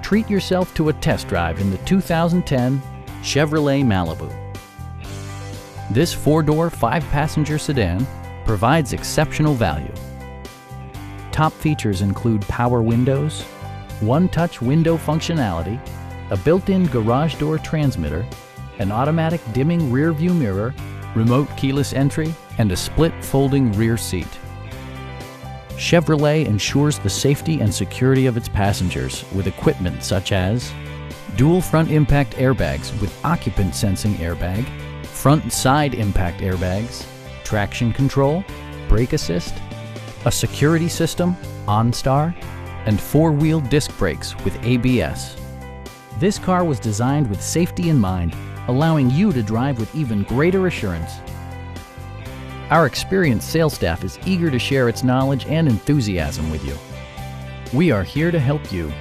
Treat yourself to a test drive in the 2010 Chevrolet Malibu. This four-door, five-passenger sedan provides exceptional value. Top features include power windows, one-touch window functionality, a built-in garage door transmitter, an automatic dimming rear-view mirror, remote keyless entry, and a split folding rear seat. Chevrolet ensures the safety and security of its passengers with equipment such as dual front impact airbags with occupant sensing airbag, front and side impact airbags, traction control, brake assist, a security system, OnStar, and four-wheel disc brakes with ABS. This car was designed with safety in mind, allowing you to drive with even greater assurance. Our experienced sales staff is eager to share its knowledge and enthusiasm with you. We are here to help you.